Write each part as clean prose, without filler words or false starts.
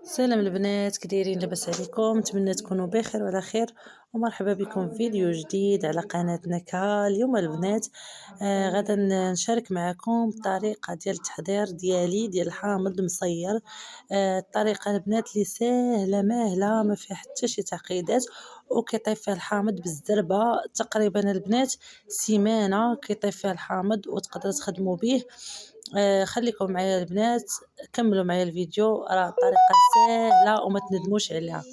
سلام البنات، كدايرين؟ لاباس عليكم؟ نتمنى تكونوا بخير وعلى خير، ومرحبا بكم في فيديو جديد على قناة نكال. اليوم البنات غادا نشارك معكم الطريقه ديال التحضير ديال الحامض المصير. الطريقه البنات اللي ساهله ماهله ما فيها حتى شي تعقيدات، وكيطيب فيها الحامض بالزربه تقريبا البنات سيمانه كيطيب فيها الحامض وتقدروا تخدموا به. خليكم معايا البنات، كملوا معايا الفيديو، راه الطريقه سهله وما تندموش عليها.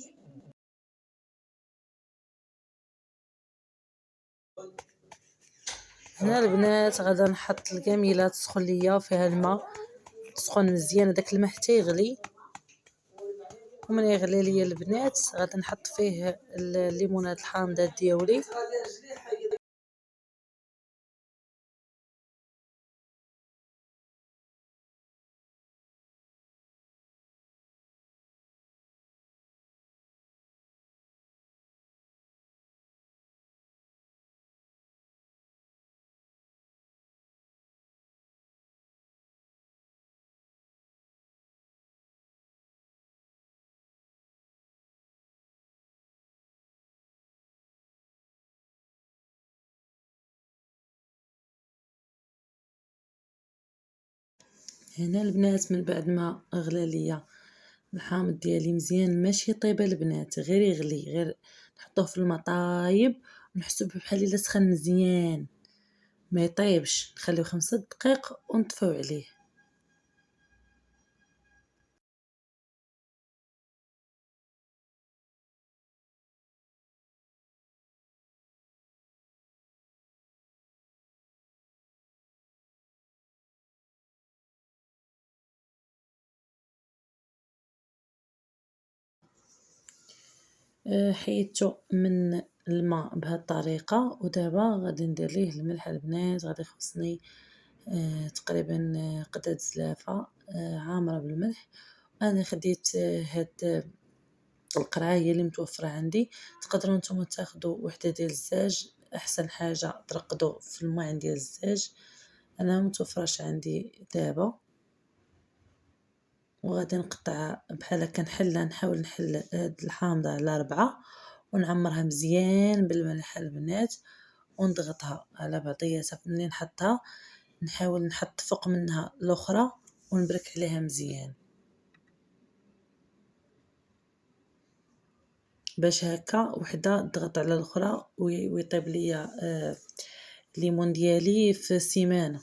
هنا البنات غادا نحط الكميله تسخن ليا فيها الماء، تسخن مزيان داك الماء حتى يغلي. ومن يغلي ليا البنات غادا نحط فيه الليمونات الحامضات ديالي. هنا البنات من بعد ما غلى ليا الحامض ديالي مزيان، ماشي طيب البنات، غير يغلي، غير نحطوه في الماء طايب ونحسب بحال الا سخن مزيان، ما يطيبش. نخليو 5 دقائق ونطفيو عليه. حيدته من الماء بهذه الطريقه، ودابا غادي ندير ليه الملح البنات. غادي يخصني تقريبا قدة زلافه عامره بالملح. انا خديت هاد القرعه هي اللي متوفره عندي. تقدروا نتوما تاخذوا وحده ديال الزاج، احسن حاجه ترقدوا في الماء ديال الزاج، انا متوفرش عندي دابا. وغادي نقطع بحال هكا، نحاول نحل هاد الحامضه على 4 ونعمرها مزيان بالملح البنات، ونضغطها على بعضياتها. ملي نحطها نحاول نحط فوق منها الاخرى ونبرك عليها مزيان باش هكا وحده تضغط على الاخرى ويطيب ليا الليمون ديالي في سيمانه.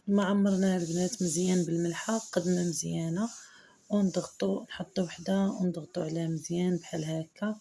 ما عمرناها البنات مزيان بالملحه، قدنا مزيانه، ونضغطوا نحطوا وحده ونضغطوا عليها مزيان بحال هكا.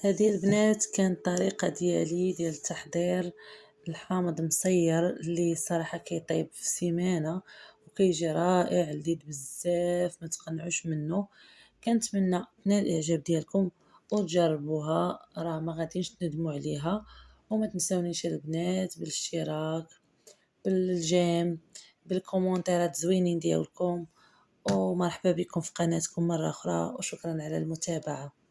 هذه البنات كانت الطريقه ديالي ديال تحضير الحامض مصير، اللي صراحه كيطيب في سيمانه وكيجي رائع لذيذ بزاف، ما تقنعوش منه. كنتمنى تنال الاعجاب ديالكم وتجربوها، راه ما غاديش تندموا عليها. وما تنساونيش البنات بالاشتراك، بالجيم، بالكومونتيرات زوينين ديالكم. ومرحبا بكم في قناتكم مره اخرى، وشكرا على المتابعه.